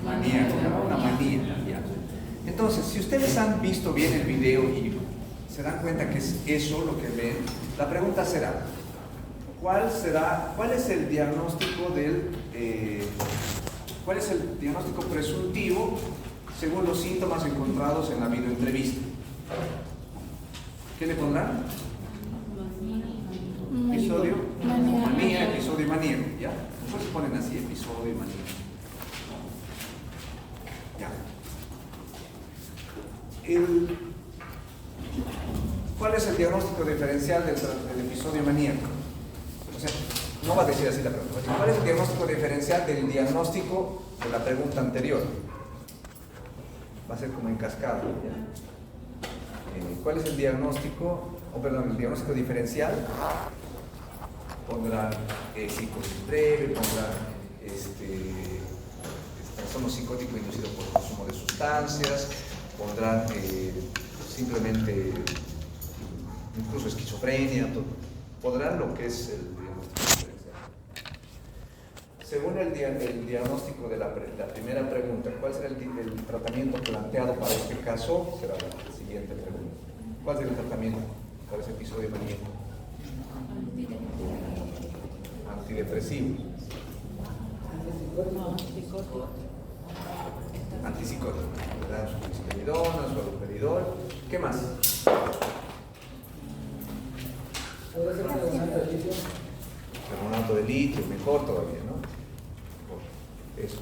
Maníaco, una manía. Ya. Entonces, si ustedes han visto bien el video y se dan cuenta que es eso lo que ven, la pregunta será, ¿cuál es el diagnóstico cuál es el diagnóstico presuntivo según los síntomas encontrados en la videoentrevista? ¿Qué le pondrán? Episodio, manía, episodio y maníaco, ¿ya? Después se ponen así, episodio y maníaco. Ya. ¿Cuál es el diagnóstico diferencial del episodio maníaco? O sea, no va a decir así la pregunta. ¿Cuál es el diagnóstico diferencial del diagnóstico de la pregunta anterior? Va a ser como en cascada. ¿Cuál es el diagnóstico, el diagnóstico diferencial? Pondrán psicosis breve, pondrán trastorno psicótico inducido por el consumo de sustancias, pondrán simplemente incluso esquizofrenia, pondrán lo que es el diagnóstico diferencial. Según el diagnóstico de la primera pregunta, ¿cuál será el tratamiento planteado para este caso? Será la siguiente pregunta. ¿Cuál será el tratamiento para ese episodio maníaco? Antidepresivo. Antipsicótico. ¿Verdad? Su risperidona, su haloperidol. ¿Qué más? Carbonato de litio, mejor todavía, ¿no? Eso.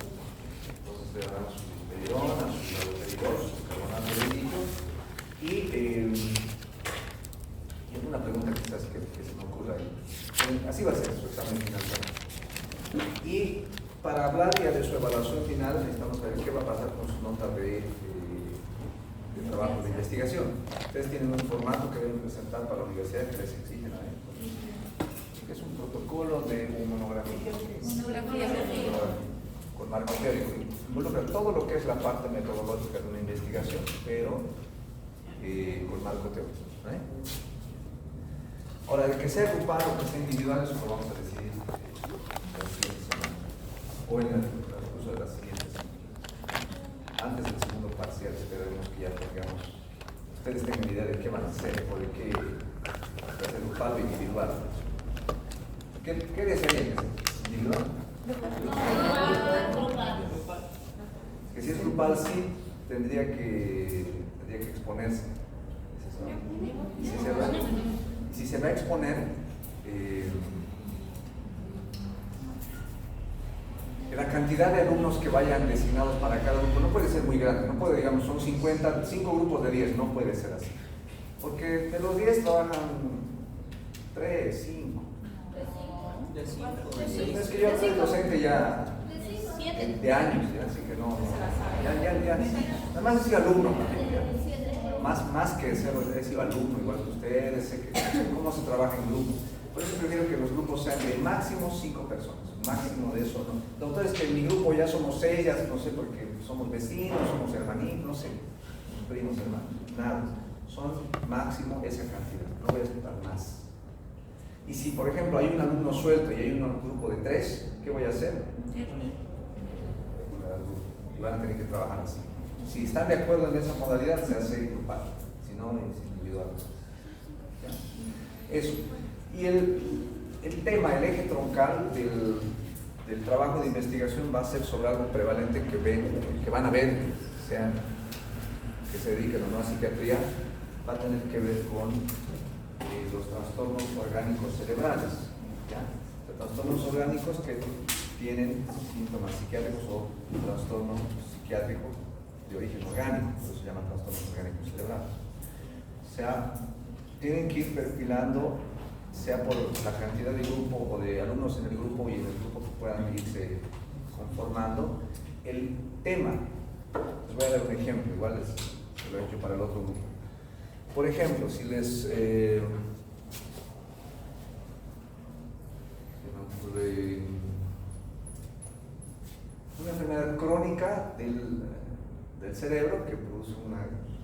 Entonces le damos su risperidona, su haloperidol, su carbonato de litio. Y una pregunta quizás que se me ocurra ahí. Así va a ser su examen final. Y para hablar ya de su evaluación final, necesitamos saber qué va a pasar con su nota de trabajo de investigación. Ustedes tienen un formato que deben presentar para la universidad que les exigen a ellos. Es un protocolo de monografía. Con marco teórico. Involucra todo lo que es la parte metodológica de una investigación, pero con marco teórico. Ahora, el que sea grupal o que sea individual, eso lo vamos a decidir la siguiente semana, o en el transcurso de la siguiente semana. Antes del segundo parcial, esperemos que ya tengamos, ustedes tengan idea de qué van a hacer, o de qué hacer grupal o individual. ¿Qué desearían que sea? ¿Individual? Que si es grupal, sí, tendría que exponerse. Si se va a exponer, la cantidad de alumnos que vayan designados para cada grupo no puede ser muy grande, no puede, digamos, son 50, 5 grupos de 10, no puede ser así. Porque de los 10 trabajan 3, 5. Es que yo soy docente ya de años, ya, así que no, ya. Nada más he sido alumno también, ya. Más que ser, he sido alumno igual que ustedes, sé cómo se trabaja en grupo. Por eso prefiero que los grupos sean de máximo 5 personas, máximo de eso, ¿no? Doctores, que en mi grupo ya somos 6, ya no sé, porque somos vecinos, somos hermanitos, no sé, primos, hermanos, nada. Son máximo esa cantidad, no voy a aceptar más. Y si, por ejemplo, hay un alumno suelto y hay un grupo de 3, ¿qué voy a hacer? Y van a tener que trabajar así. Si están de acuerdo en esa modalidad, se hace grupal, si no, es individual. ¿Ya? Eso. Y el tema, el eje troncal del trabajo de investigación va a ser sobre algo prevalente que van a ver, sean que se dediquen o no a psiquiatría, va a tener que ver con los trastornos orgánicos cerebrales. ¿Ya? Los trastornos orgánicos que tienen síntomas psiquiátricos o trastorno psiquiátrico de origen orgánico, por eso se llaman trastornos orgánicos cerebrales. O sea, tienen que ir perfilando, sea por la cantidad de grupo o de alumnos en el grupo y en el grupo que puedan irse conformando, el tema. Les voy a dar un ejemplo, igual se lo he hecho para el otro grupo. Por ejemplo, si les una enfermedad crónica del cerebro que produce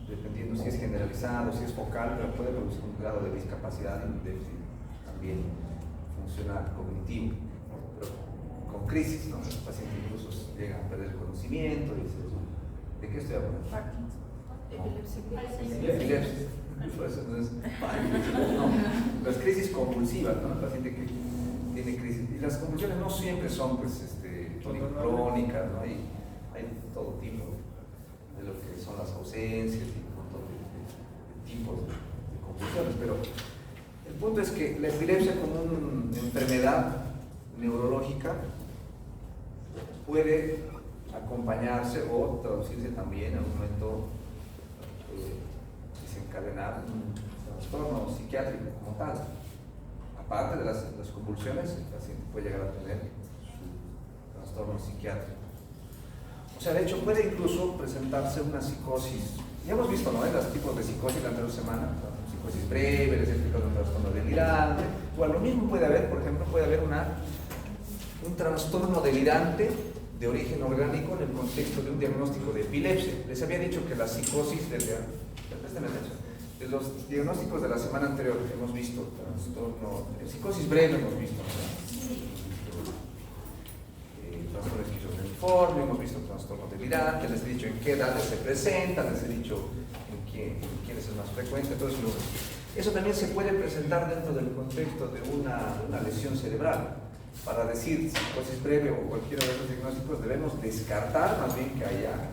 dependiendo si es generalizado, si es focal, pero puede producir un grado de discapacidad y un déficit también funcional, cognitivo, pero con crisis, ¿no? El paciente incluso llegan a perder el conocimiento, y dices, ¿de qué estoy hablando? Epilepsia. No, las crisis convulsivas, ¿no? El paciente que tiene crisis. Y las convulsiones no siempre son pues, crónicas, ¿no? Hay todo tipo de lo que son las ausencias y un montón de tipos de convulsiones. Pero el punto es que la epilepsia como una enfermedad neurológica puede acompañarse o traducirse también en un momento desencadenar un trastorno psiquiátrico como tal. Aparte de las convulsiones, el paciente puede llegar a tener su trastorno psiquiátrico. O sea, de hecho puede incluso presentarse una psicosis. Ya hemos visto, ¿no? Los tipos de psicosis la anterior semana, psicosis breve, les he explicado un trastorno delirante. O a lo mismo puede haber, por ejemplo, puede haber un trastorno delirante de origen orgánico en el contexto de un diagnóstico de epilepsia. Les había dicho que la psicosis de los diagnósticos de la semana anterior que hemos visto, psicosis breve hemos visto, trastorno esquizofreniforme, hemos visto trastorno delirante, les he dicho en qué edades se presentan, les he dicho en quién es el más frecuente. Entonces, eso también se puede presentar dentro del contexto de una lesión cerebral. Para decir psicosis breve o cualquiera de esos diagnósticos, debemos descartar más bien que haya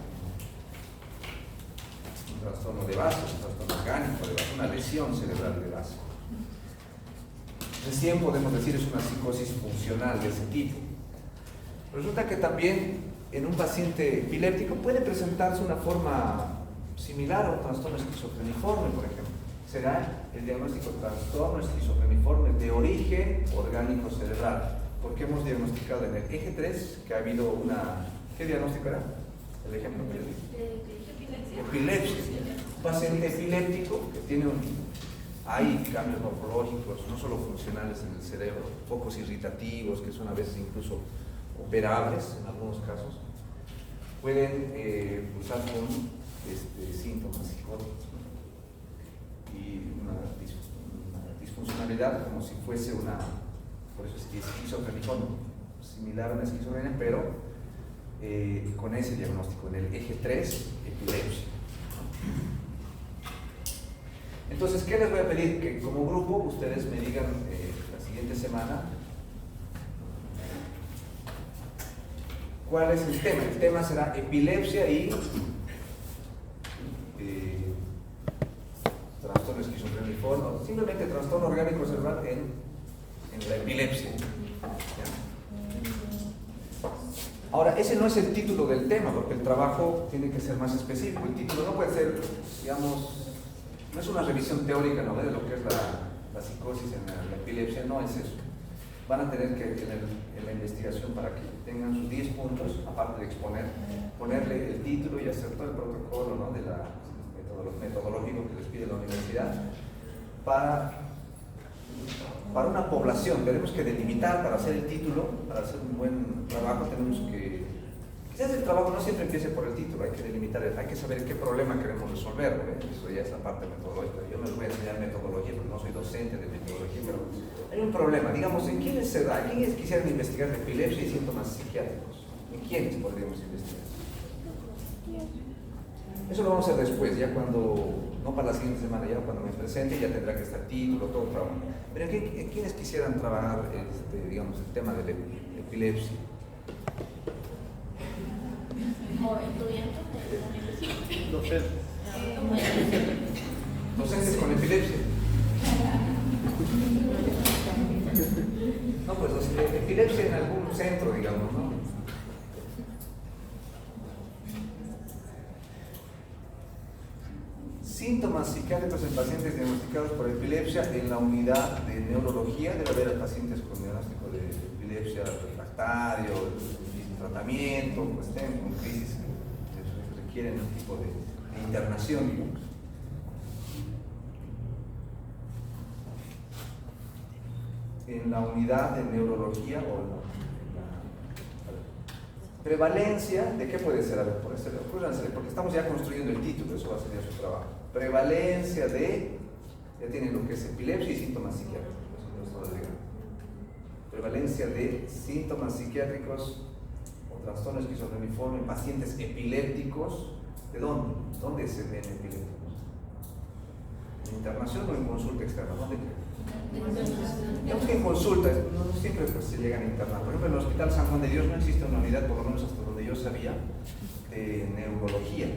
un trastorno de base, un trastorno orgánico de base, una lesión cerebral de base. Recién podemos decir es una psicosis funcional de ese tipo. Resulta que también en un paciente epiléptico puede presentarse una forma similar a un trastorno esquizofreniforme, por ejemplo. Será el diagnóstico trastorno esquizofreniforme de origen orgánico cerebral, porque hemos diagnosticado en el eje 3 que ha habido una... ¿Qué diagnóstico era? El ejemplo que le epilepsia. Un paciente epiléptico que tiene hay cambios morfológicos, no solo funcionales en el cerebro, focos irritativos que son a veces incluso operables en algunos casos, pueden cursar con síntomas psicóticos, ¿no? Y una disfuncionalidad como si fuese una, por eso es esquizofreniforme, similar a una esquizofrenia, pero con ese diagnóstico en el eje 3, epilepsia. Entonces, ¿qué les voy a pedir? Que como grupo ustedes me digan la siguiente semana cuál es el tema. El tema será epilepsia y trastorno esquizofreniforme, o simplemente trastorno orgánico cerebral en la epilepsia. ¿Ya? Ahora, ese no es el título del tema, porque el trabajo tiene que ser más específico. El título no puede ser, digamos, no es una revisión teórica, ¿no?, de lo que es la psicosis en la epilepsia, no es eso. Van a tener que tener en la investigación, para que tengan sus 10 puntos, aparte de exponer, ponerle el título y hacer todo el protocolo, ¿no?, de la metodológico que les pide la universidad para una población. Tenemos que delimitar para hacer el título, para hacer un buen trabajo tenemos que, quizás el trabajo no siempre empiece por el título, hay que delimitar, hay que saber qué problema queremos resolver, ¿no? Eso ya es la parte metodológica. Yo no les voy a enseñar metodología porque no soy docente de metodología, pero hay un problema, digamos, ¿en quiénes se da? ¿Quiénes quisieran investigar epilepsia y síntomas psiquiátricos? ¿En quiénes podríamos investigar? Eso lo vamos a hacer después, ya cuando, no para la siguiente semana, ya cuando me presente, ya tendrá que estar título, todo el trabajo. Pero ¿en quiénes quisieran trabajar, digamos, el tema de la epilepsia? ¿O estudiantes de la universidad? Docentes con epilepsia. No, pues epilepsia en algún centro, digamos, ¿no? Síntomas psiquiátricos en pacientes diagnosticados por epilepsia. En la unidad de neurología debe haber pacientes con diagnóstico de epilepsia refractario, sin tratamiento, pues con crisis que requieren un tipo de internación, digamos. En la unidad de neurología o la prevalencia, ¿de qué puede ser? A ver, por eso, porque estamos ya construyendo el título, eso va a ser ya su trabajo. Prevalencia de, ya tienen lo que es epilepsia y síntomas psiquiátricos. Prevalencia de síntomas psiquiátricos o trastorno esquizofreniforme en pacientes epilépticos. ¿De dónde? ¿Dónde se ven epilépticos? ¿En internación o en consulta externa? ¿Dónde creen? Digamos que en consulta, no siempre pues, se llegan a internar. Por ejemplo, en el Hospital San Juan de Dios no existe una unidad, por lo menos hasta donde yo sabía, de neurología.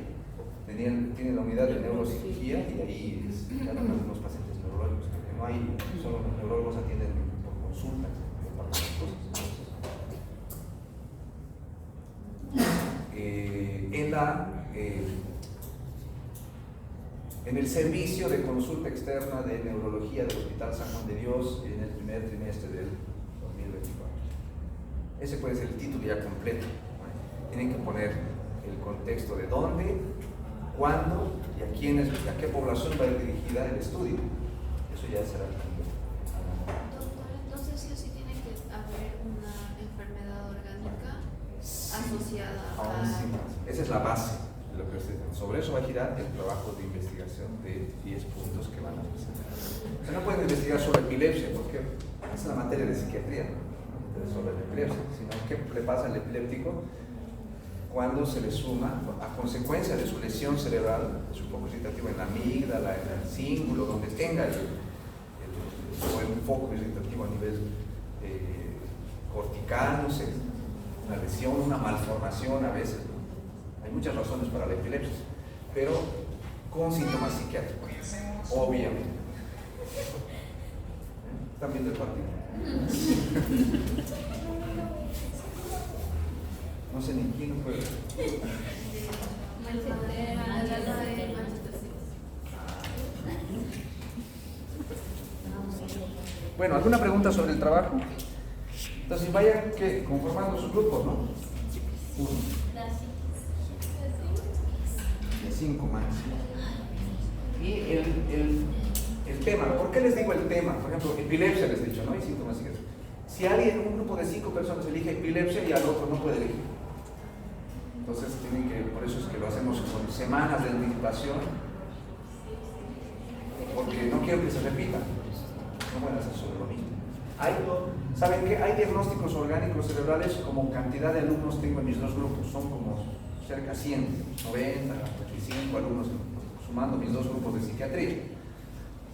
Tienen la unidad de neurocirugía y ahí tratan algunos pacientes neurológicos, porque no hay, solo los neurólogos atienden por consulta, para otras cosas. En el servicio de consulta externa de neurología del Hospital San Juan de Dios en el primer trimestre del 2024. Ese puede ser el título ya completo. Tienen que poner el contexto de dónde, cuándo y a quiénes, a qué población va a ir dirigida el estudio. Eso ya será el título. Doctor, entonces sí tiene que haber una enfermedad orgánica asociada Aún sí más. Esa es la base de lo que sobre eso va a girar el trabajo de investigación de 10 puntos que van a presentar. O sea, no pueden investigar sobre epilepsia porque es la materia de psiquiatría, ¿no? Sobre la epilepsia, sino qué le pasa al epiléptico cuando se le suma, a consecuencia de su lesión cerebral, de su foco irritativo en la amígdala, en el cíngulo, donde tenga el foco irritativo a nivel cortical, no sé, una lesión, una malformación a veces, ¿no? Hay muchas razones para la epilepsia, pero con síntomas psiquiátricos, obviamente. ¿Están viendo el partido? No sé ni quién fue. Bueno, ¿alguna pregunta sobre el trabajo? Entonces vayan conformando sus grupos, ¿no? Uno. De 5 más. Y el tema, ¿por qué les digo el tema? Por ejemplo, epilepsia les he dicho, ¿no? Y síntomas psiquiátricos. Si alguien, un grupo de 5 personas elige epilepsia y al otro no puede elegir. Entonces por eso es que lo hacemos con semanas de anticipación, porque no quiero que se repita. No pueden hacer sobre lo mismo. ¿Saben qué? Hay diagnósticos orgánicos cerebrales como cantidad de alumnos tengo en mis dos grupos, son como cerca de 100, 90, 25 alumnos, sumando mis dos grupos de psiquiatría.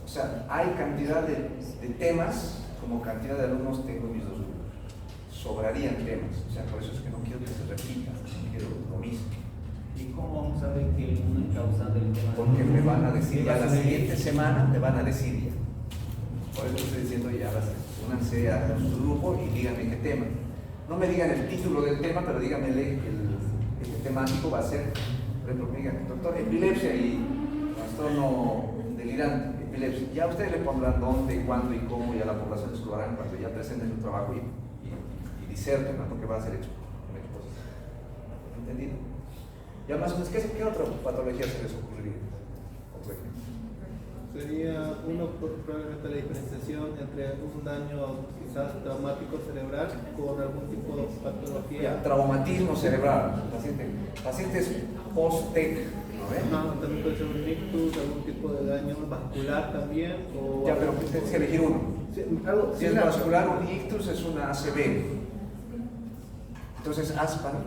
O sea, hay cantidad de temas como cantidad de alumnos tengo en mis dos grupos. Sobrarían temas, o sea, por eso es que no quiero que se repita, quiero lo mismo. ¿Y cómo vamos a ver que uno es causante del tema? Porque me van a decir ya la siguiente semana, me van a decir ya. Por eso estoy diciendo ya, únanse a su grupo y díganme qué tema. No me digan el título del tema, pero díganme el temático va a ser, por ejemplo, me digan, doctor, epilepsia y trastorno delirante, epilepsia. Ya ustedes le pondrán dónde, cuándo y cómo, ya la población explorar cuando ya presenten su trabajo y diserten, ¿no? Porque va a ser hecho una exposición. ¿Entendido? Ya más o menos, ¿qué otra patología se les ocurriría? Sería probablemente la diferenciación entre un daño quizás traumático cerebral con algún tipo de patología. Traumatismo cerebral, pacientes post-TEC, ¿no ven? También puede ser un ictus, algún tipo de daño vascular también. Ya, pero tienes que elegir uno. Si es vascular, un ictus es una ACV. Entonces,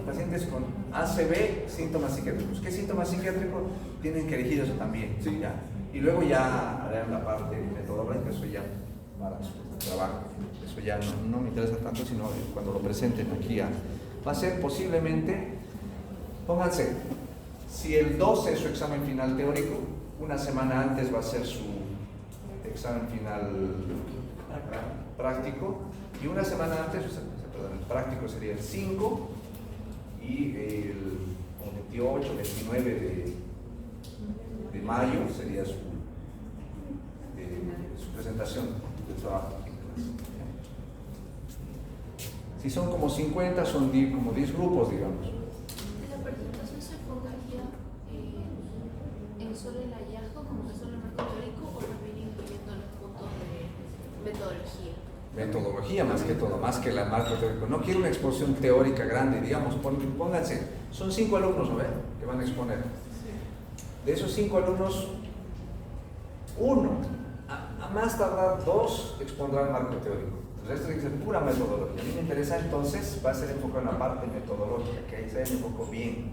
pacientes con ACV, síntomas psiquiátricos. ¿Qué síntomas psiquiátricos? Tienen que elegir eso también. Sí. ¿Ya? Y luego ya harán la parte metodológica, eso ya para su trabajo. Eso ya no me interesa tanto, sino cuando lo presenten aquí. Va a ser posiblemente, pónganse, si el 12 es su examen final teórico, una semana antes va a ser su examen final práctico, y una semana antes, el práctico sería el 5 y el 28, 29 de mayo sería su presentación del trabajo. Si son como 50, son como 10 grupos, digamos. ¿La presentación se enfocaría en solo el hallazgo, como que solo el marco teórico, o también incluyendo los puntos de metodología? Metodología más que todo, más que el marco teórico. No quiero una exposición teórica grande, digamos, pónganse, son 5 alumnos, ¿no ven? Que van a exponer. De esos 5 alumnos, uno, a más tardar 2, expondrá el marco teórico. Entonces esto tiene que ser pura metodología. A mí me interesa entonces, va a ser enfocado en la parte metodológica, que ahí se enfocó bien.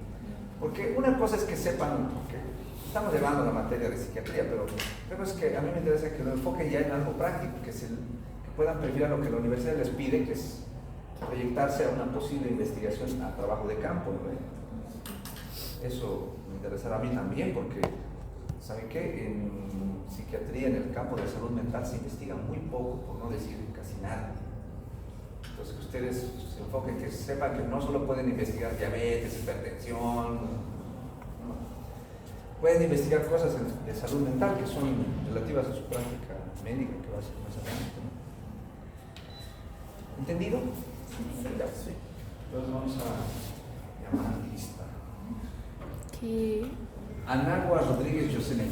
Porque una cosa es que sepan, porque estamos llevando la materia de psiquiatría, pero es que a mí me interesa que lo enfoquen ya en algo práctico, que puedan preferir a lo que la universidad les pide, que es proyectarse a una posible investigación a trabajo de campo, ¿no? Eso me interesará a mí también, porque ¿saben qué? En psiquiatría, en el campo de salud mental, se investiga muy poco, por no decir casi nada. Entonces, que ustedes se enfoquen, que sepan que no solo pueden investigar diabetes, hipertensión, ¿no? Pueden investigar cosas de salud mental que son relativas a su práctica médica, que va a ser más adelante, ¿no? ¿Entendido? Sí. Entonces vamos a llamar a lista. ¿Qué? Anagua Rodríguez Yoselin.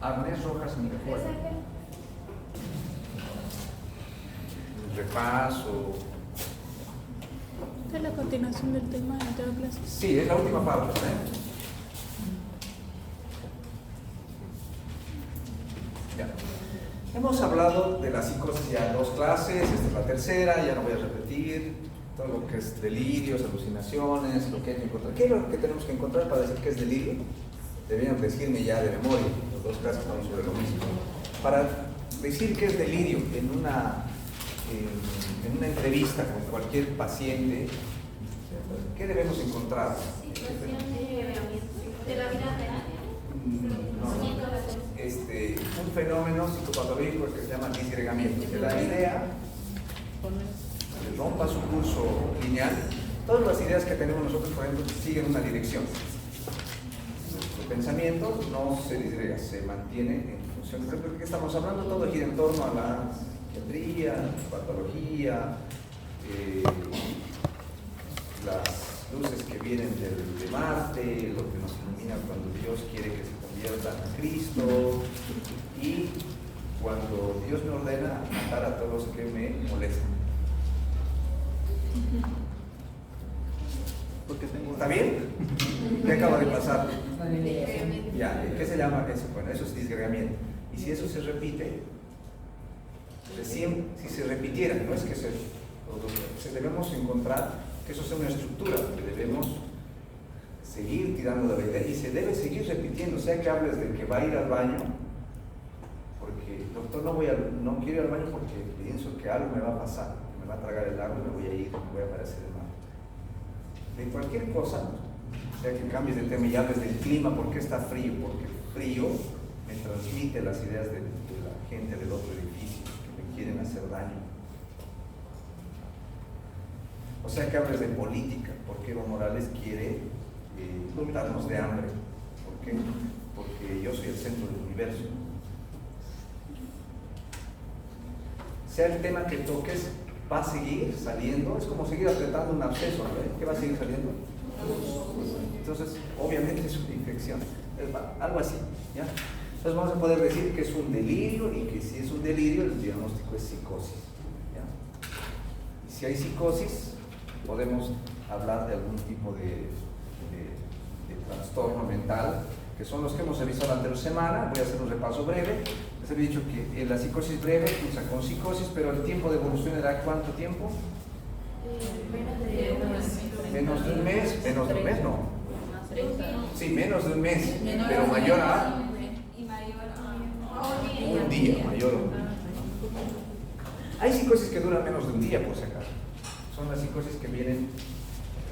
Agnés Rojas Nicole. Repaso. Esta es la continuación del tema de la otra clase. Sí, es la última parte, Ya. Hemos hablado de la psicosis ya 2 clases, esta es la tercera, ya no voy a repetir todo lo que es delirios, alucinaciones, lo que hay que encontrar. ¿Qué es lo que tenemos que encontrar para decir que es delirio? Deberían decirme ya de memoria, las 2 clases estamos sobre lo mismo. Para decir que es delirio en una entrevista con cualquier paciente, ¿qué debemos encontrar? Situación de la vida real. Un fenómeno psicopatológico que se llama disgregamiento, que la idea rompa su curso lineal. Todas las ideas que tenemos nosotros, por ejemplo, siguen una dirección. El pensamiento no se disgrega, se mantiene en función. Por ejemplo, ¿de qué estamos hablando? Todo gira en torno a la psiquiatría, patología, las luces que vienen de Marte, lo que nos ilumina cuando Dios quiere que se conviertan a Cristo, y cuando Dios me ordena matar a todos los que me molestan. ¿Está bien? ¿Qué acaba de pasar? Ya, ¿qué se llama eso? Bueno, eso es disgregamiento. Y si eso se repite, si se repitiera, no es que se debemos encontrar que eso sea una estructura, que debemos seguir tirando de la idea y se debe seguir repitiendo, sea que hables de que va a ir al baño, porque doctor no quiero ir al baño porque pienso que algo me va a pasar, que me va a tragar el agua y me voy a ir, me voy a aparecer el mar. De cualquier cosa, sea que cambies de tema y hables del clima, ¿por qué está frío? Porque frío me transmite las ideas de la gente del otro edificio que me quieren hacer daño. O sea que hables de política, ¿por qué Evo Morales quiere matarnos de hambre? ¿Por qué? Porque yo soy el centro del universo. Sea el tema que toques, va a seguir saliendo, es como seguir apretando un absceso, ¿no? ¿Qué va a seguir saliendo? Entonces, obviamente es una infección, algo así, ¿ya? Entonces vamos a poder decir que es un delirio y que si es un delirio, el diagnóstico es psicosis, ¿ya? Y si hay psicosis, podemos hablar de algún tipo de trastorno mental, que son los que hemos revisado la anterior semana. Voy a hacer un repaso breve. Les había dicho que la psicosis breve usa con psicosis, pero el tiempo de evolución era ¿cuánto tiempo? Menos de un mes. Menos de un mes, no. Sí, menos de un mes, pero mayor a un día, mayor a un día. Hay psicosis que duran menos de un día, por si acaso. Son las psicosis que vienen,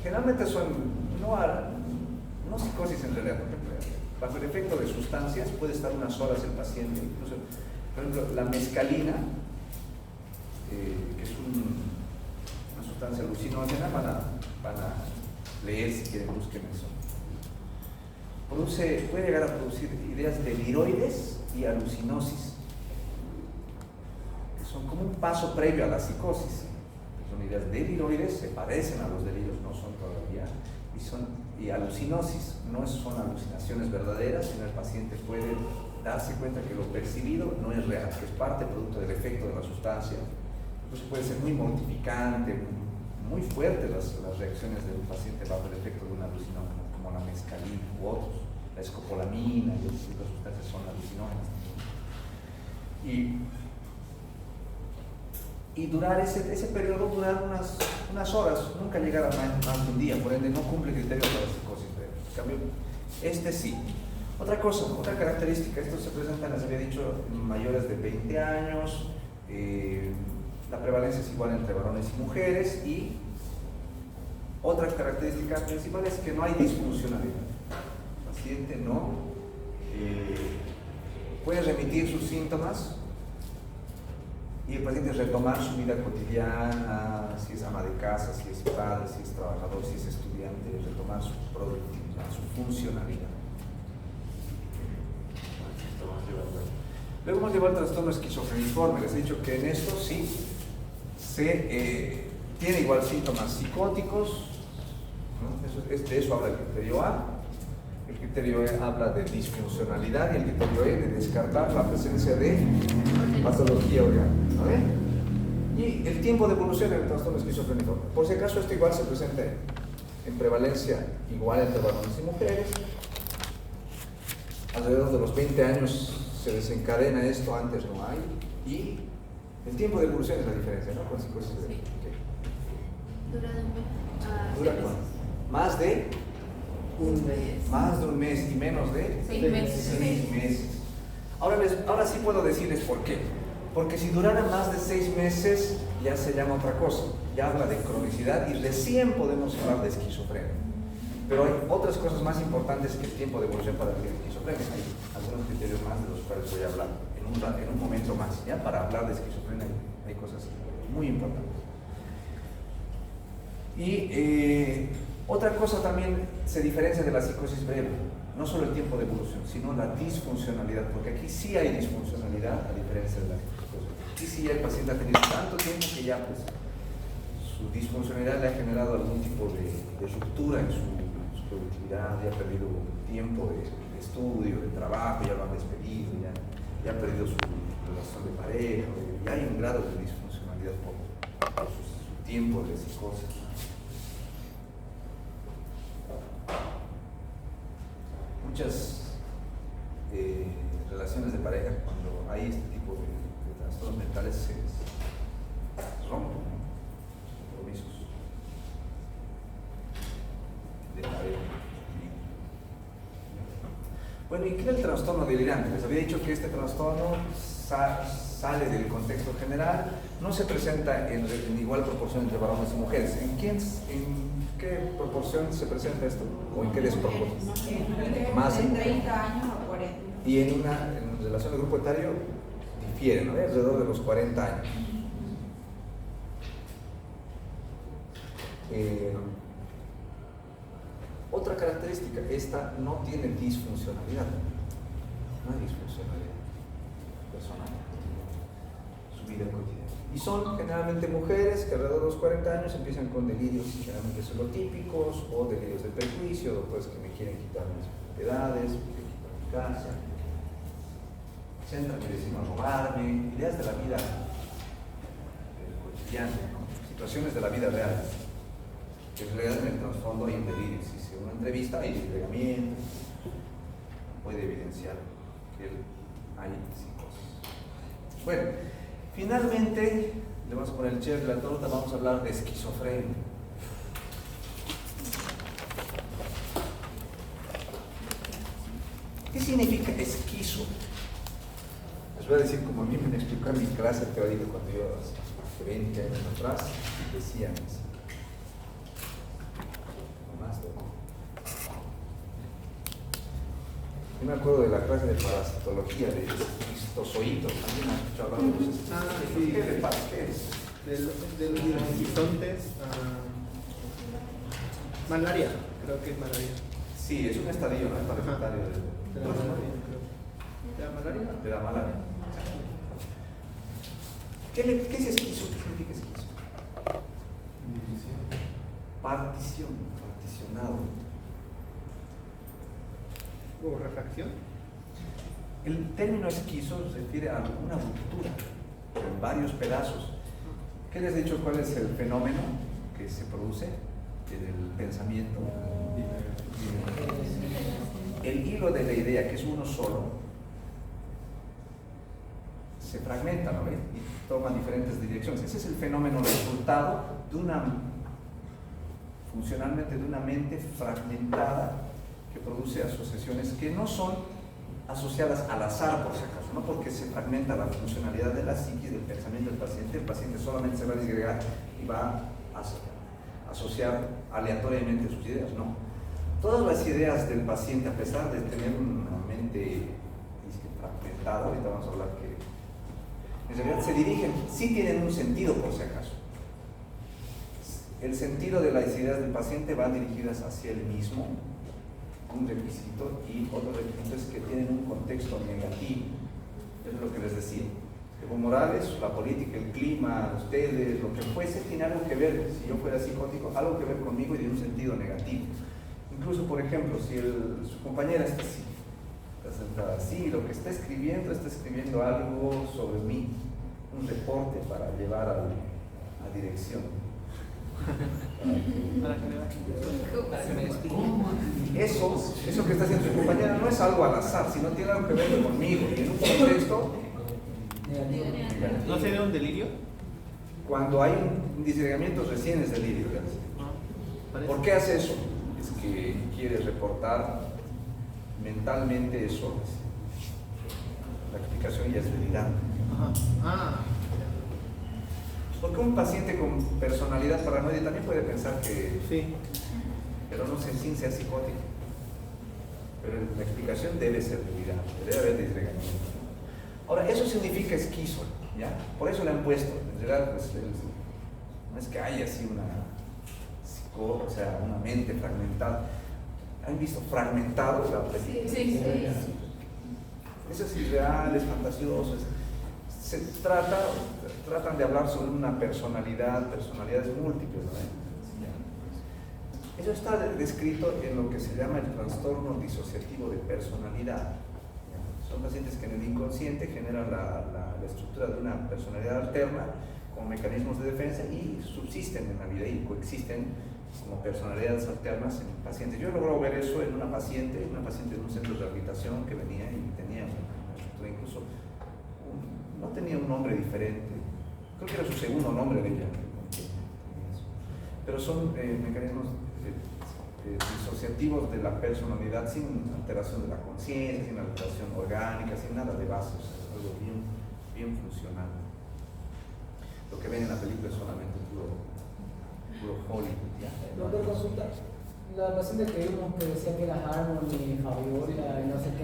generalmente son, no psicosis en realidad, por ejemplo, bajo el efecto de sustancias puede estar unas horas el paciente, incluso, por ejemplo, la mescalina, que es una sustancia alucinógena, van a leer si quieren, busquen eso. Puede llegar a producir ideas deliroides y alucinosis, que son como un paso previo a la psicosis. Son ideas deliroides, se parecen a los delirios, no son todavía, y alucinosis, no son alucinaciones verdaderas, sino el paciente puede darse cuenta que lo percibido no es real, que es parte producto del efecto de la sustancia. Entonces puede ser muy mortificante, muy fuerte las reacciones del paciente bajo el efecto de un alucinógeno, como la mescalina u otros, la escopolamina y otras sustancias son alucinógenas. Y y durar ese periodo, durar unas horas, nunca llegar a más de un día, por ende no cumple criterios para la psicosis breve. En cambio, este sí. Otra cosa, otra característica, esto se presenta, les había dicho, en mayores de 20 años, la prevalencia es igual entre varones y mujeres, y otra característica principal es que no hay disfuncionalidad. El paciente no puede remitir sus síntomas y el paciente retomar su vida cotidiana, si es ama de casa, si es padre, si es trabajador, si es estudiante, retomar su productividad, su funcionalidad. Luego hemos llevado el trastorno esquizofreniforme. Les he dicho que en esto sí se tiene igual síntomas psicóticos, ¿no? De eso habla el criterio A. El criterio E habla de disfuncionalidad y el criterio E de descartar la presencia de patología orgánica. ¿No? Y el tiempo de evolución del trastorno esquizofreniforme. Por si acaso, esto igual se presenta en prevalencia igual entre varones y mujeres. Alrededor de los 20 años se desencadena esto, antes no hay. Y el tiempo de evolución es la diferencia, ¿no? Con psicosis breve. Sí. Dura de un mes. ¿Dura cuánto? Más de Un mes. más de un mes y menos de 6 meses. 6 meses. Ahora sí puedo decirles por qué. Porque si durara más de 6 meses, ya se llama otra cosa. Ya habla de cronicidad y recién podemos hablar de esquizofrenia. Pero hay otras cosas más importantes que el tiempo de evolución para la esquizofrenia. Hay algunos criterios más de los cuales voy a hablar en un momento más. Ya para hablar de esquizofrenia hay cosas muy importantes. Y otra cosa también se diferencia de la psicosis breve, no solo el tiempo de evolución, sino la disfuncionalidad, porque aquí sí hay disfuncionalidad a diferencia de la psicosis. Aquí sí el paciente ha tenido tanto tiempo que ya pues su disfuncionalidad le ha generado algún tipo de ruptura en su productividad, ya ha perdido tiempo de estudio, de trabajo, ya lo han despedido, ya ha perdido su relación de pareja, ya hay un grado de disfuncionalidad por su tiempo de psicosis. Muchas relaciones de pareja, cuando hay este tipo de trastornos mentales, se rompen, ¿no? Compromisos de pareja. Bueno, ¿y qué es el trastorno delirante? Les había dicho que este trastorno sale del contexto general, no se presenta en igual proporción entre varones y mujeres. ¿En qué proporción se presenta esto? ¿O en qué desproporción? Más en 30 años o 40. Y en relación al grupo etario difiere, ¿no? Alrededor de los 40 años. Otra característica, esta no tiene disfuncionalidad. No hay disfuncionalidad personal. Su vida cotidiana. Y son generalmente mujeres que alrededor de los 40 años empiezan con delirios generalmente celotípicos o delirios de perjuicio, doctores que me quieren quitar mis propiedades, me quieren quitar mi casa, se entran y deciden a robarme, ideas de la vida cotidiana, ¿no? Situaciones de la vida real. Que en realidad en el trasfondo hay un delirio. Si se una entrevista hay entregamiento, puede evidenciar que hay psicosis. Bueno, finalmente, le vamos a poner el cherry de la torta, vamos a hablar de esquizofrenia. ¿Qué significa esquizo? Les voy a decir como a mí me explicó en mi clase teórica cuando yo hace 20 años atrás, decían así. Yo me acuerdo de la clase de parasitología de esquistozoitos. ¿Alguien ha escuchado hablar de los esquistozoitos? ¿Qué le pasa? ¿Qué es? De los bisontes, malaria, creo que es malaria. Sí, es un estadio, ¿no? Parlamentario De la malaria, creo. ¿De la malaria? de la malaria. ¿Qué es esquizo? ¿Qué significa esquizo? Particionado. ¿O refracción? El término esquizo se refiere a una ruptura en varios pedazos. ¿Qué les he dicho? ¿Cuál es el fenómeno que se produce en el pensamiento? El hilo de la idea, que es uno solo, se fragmenta, ¿no ves? toma diferentes direcciones. Ese es el fenómeno resultado de funcionalmente de una mente fragmentada que produce asociaciones que no son asociadas al azar, por si acaso, no porque se fragmenta la funcionalidad de la psiquis, del pensamiento del paciente solamente se va a disgregar y va a asociar aleatoriamente sus ideas, no. Todas las ideas del paciente, a pesar de tener una mente fragmentada, ahorita vamos a hablar que en realidad se dirigen, sí tienen un sentido, por si acaso. El sentido de las ideas del paciente van dirigidas hacia él mismo, un requisito, y otro requisito es que tienen un contexto negativo. Eso es lo que les decía. Evo Morales, la política, el clima, ustedes, lo que fuese, tiene algo que ver, si yo fuera psicótico, algo que ver conmigo y de un sentido negativo. Incluso, por ejemplo, si su compañera está así, está sentada así, lo que está escribiendo algo sobre mí, un reporte para llevar a dirección. Eso que está haciendo su compañera no es algo al azar, sino tiene algo que ver conmigo y en un contexto negativo. ¿No sería un delirio? Cuando hay un disgregamiento recién es delirio. ¿Por qué hace eso? Es que quiere reportar mentalmente eso. La explicación ya es delirante. Porque un paciente con personalidad paranoide también puede pensar que sí, pero no sé, sin ser psicótico. Pero la explicación debe ser delirante, debe haber disgregamiento. Ahora, eso significa esquizo, ¿ya? Por eso le han puesto, en realidad, pues, no es que haya así una mente fragmentada. ¿Han visto fragmentado la película? Sí. Eso es irreal, es fantasioso. Se tratan de hablar sobre una personalidades múltiples, ¿no? Eso está descrito en lo que se llama el trastorno disociativo de personalidad. Son pacientes que en el inconsciente generan la estructura de una personalidad alterna como mecanismos de defensa y subsisten en la vida y coexisten como personalidades alternas en pacientes. Yo he logrado ver eso en una paciente de un centro de rehabilitación que venía y tenía una estructura incluso, no tenía un nombre diferente, creo que era su segundo nombre de ella, pero son mecanismos disociativos de la personalidad sin alteración de la conciencia, sin alteración orgánica, sin nada de base, es algo bien funcional. Lo que ven en la película es solamente puro Hollywood. Doctor, consulta. La paciente que vimos que decía que era Harmony, Fabiola y no sé qué.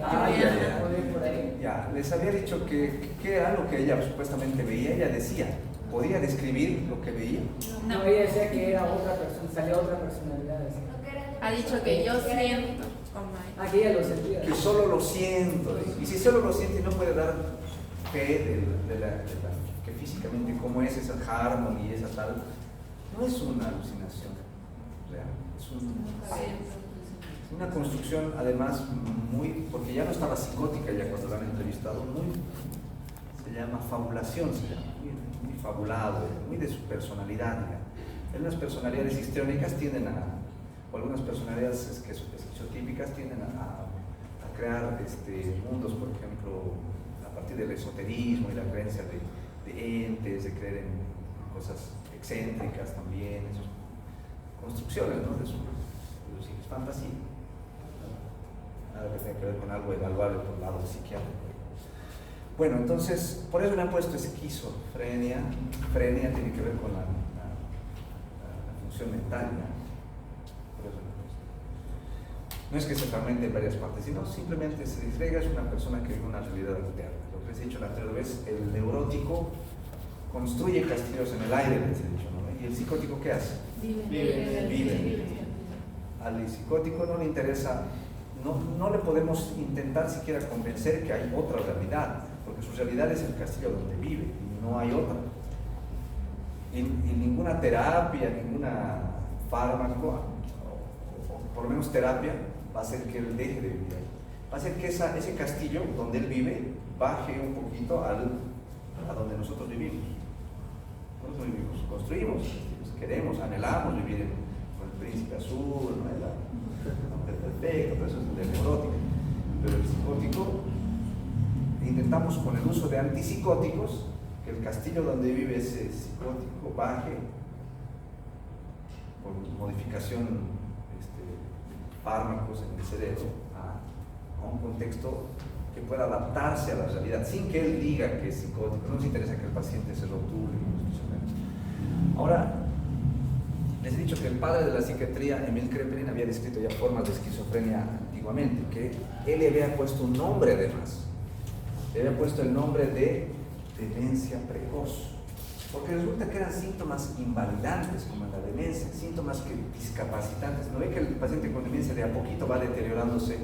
Por ahí. Ya, les había dicho que era lo que ella supuestamente veía. Ella decía, podía describir lo que veía. No, ella decía que era otra persona, salía otra personalidad. Ha dicho que yo siento. Aquí ella lo sentía. Que solo lo siento. Y si solo lo siente y no puede dar fe de que físicamente cómo es esa Harmony y esa tal, no es una alucinación real, es una construcción además porque ya no estaba psicótica ya cuando la han entrevistado, se llama fabulación, muy fabulado, muy de su personalidad. Algunas personalidades histriónicas o algunas personalidades esquizotípicas tienden a crear mundos, por ejemplo, a partir del esoterismo y la creencia de entes, de creer en cosas excéntricas también, esas construcciones, ¿no? de sus fantasía, nada que tenga que ver con algo evaluable por el lado psiquiátrico. Bueno, entonces, por eso le han puesto esquizofrenia. Frenia tiene que ver con la función mental, ¿no? Por eso le han puesto. No es que se fragmente en varias partes, sino simplemente se disgrega, es una persona que vive una realidad alterna. Lo que les he dicho la anterior vez, el neurótico construye castillos en el aire, les he dicho, ¿no? ¿Y el psicótico qué hace? Vive. Al psicótico no le interesa, no le podemos intentar siquiera convencer que hay otra realidad, porque su realidad es el castillo donde vive, y no hay otra. Y ninguna terapia, ninguna fármaco, o por lo menos terapia, va a hacer que él deje de vivir ahí. Va a hacer que ese castillo donde él vive baje un poquito a donde nosotros vivimos. Nosotros vivimos, construimos, queremos, anhelamos vivir con el príncipe azul, ¿no? El perfecto, todo eso es del neurótico. Pero el psicótico, intentamos con el uso de antipsicóticos que el castillo donde vive ese psicótico baje por modificación de fármacos en el cerebro a un contexto que pueda adaptarse a la realidad sin que él diga que es psicótico. No nos interesa que el paciente se rotule. Ahora, les he dicho que el padre de la psiquiatría, Emil Kraepelin, había descrito ya formas de esquizofrenia antiguamente, que él le había puesto un nombre además. Le había puesto el nombre de demencia precoz, porque resulta que eran síntomas invalidantes como en la demencia, síntomas que discapacitantes. ¿No ve que el paciente con demencia de a poquito va deteriorándose?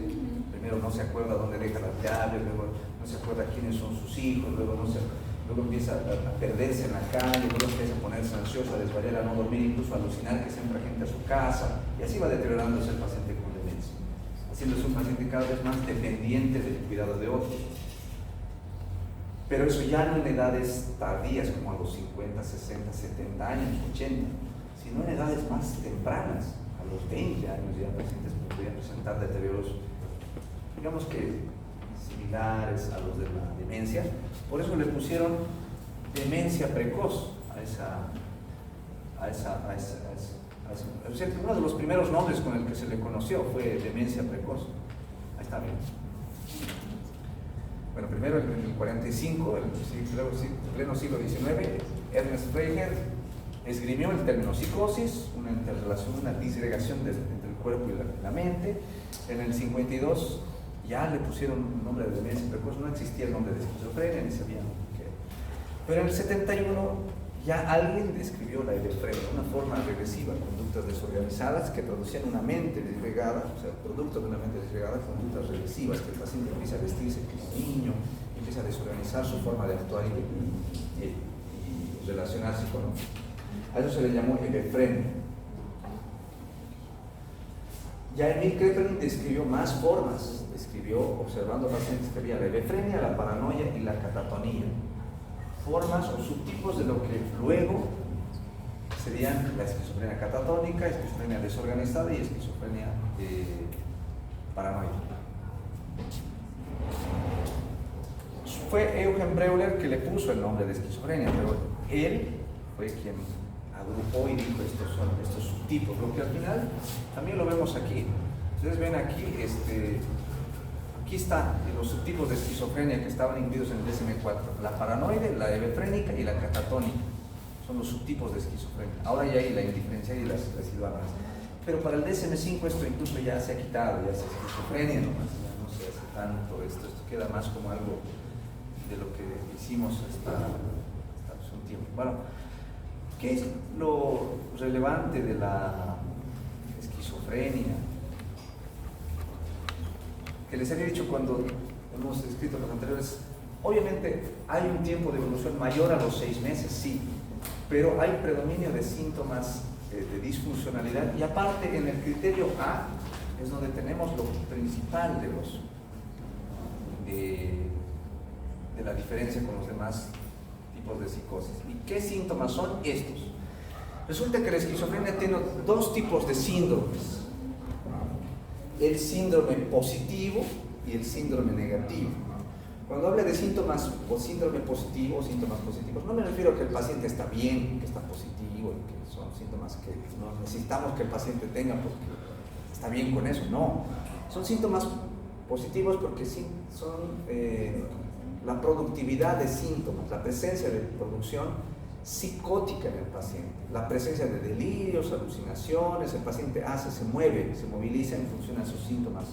Primero no se acuerda dónde deja las llaves, luego no se acuerda quiénes son sus hijos, luego empieza a perderse en la calle, luego empieza a ponerse ansioso, a desvariar, a no dormir, incluso a alucinar que siempre gente a su casa, y así va deteriorándose el paciente con demencia, haciéndose un paciente cada vez más dependiente del cuidado de otros. Pero eso ya no en edades tardías como a los 50, 60, 70 años, 80, sino en edades más tempranas, a los 20 años ya pacientes podrían presentar deterioros, digamos que similares a los de la demencia. Por eso le pusieron demencia precoz uno de los primeros nombres con el que se le conoció fue demencia precoz. Ahí está bien. Bueno, primero en el 45, en pleno siglo XIX, Ernest Freiherr esgrimió el término psicosis, una interrelación, una disgregación entre el cuerpo y la mente. En el 52 ya le pusieron un nombre de demencia precoz, no existía el nombre de esquizofrenia, ni sabían qué. Pero en el 71 ya alguien describió la hebefrenia, una forma regresiva, conductas desorganizadas que producían una mente disgregada, o sea, producto de una mente disgregada, conductas regresivas, que el paciente empieza a vestirse como niño, empieza a desorganizar su forma de actuar y relacionarse con otros. A eso se le llamó hebefrenia. Ya Emil Kraepelin describió más formas, describió, observando pacientes, que había la hebefrenia, la paranoia y la catatonía. Formas o subtipos de lo que luego serían la esquizofrenia catatónica, esquizofrenia desorganizada y esquizofrenia paranoica. Fue Eugen Breuer que le puso el nombre de esquizofrenia, pero él fue quien agrupó y dijo estos son estos subtipos, lo que al final también lo vemos aquí. Ustedes ven aquí, aquí están los subtipos de esquizofrenia que estaban incluidos en el DSM-4, la paranoide, la hebefrénica y la catatónica, son los subtipos de esquizofrenia. Ahora ya hay la indiferencial y las residuales, pero para el DSM-5 esto incluso ya se ha quitado, ya es esquizofrenia nomás, ya no se hace tanto esto queda más como algo de lo que hicimos hasta hace un tiempo. Bueno, ¿qué es lo relevante de la esquizofrenia? Que les había dicho cuando hemos escrito los anteriores, obviamente hay un tiempo de evolución mayor a los 6 meses, sí, pero hay predominio de síntomas de disfuncionalidad, y aparte en el criterio A es donde tenemos lo principal de la diferencia con los demás tipos de psicosis. ¿Y qué síntomas son estos? Resulta que la esquizofrenia tiene 2 tipos de síndromes: el síndrome positivo y el síndrome negativo. Cuando hablo de síntomas o síndrome positivo o síntomas positivos, no me refiero a que el paciente está bien, que está positivo, y que son síntomas que no necesitamos que el paciente tenga porque está bien con eso. No, son síntomas positivos porque sí, son la productividad de síntomas, la presencia de producción psicótica en el paciente, la presencia de delirios, alucinaciones, el paciente se mueve, se moviliza en función a sus síntomas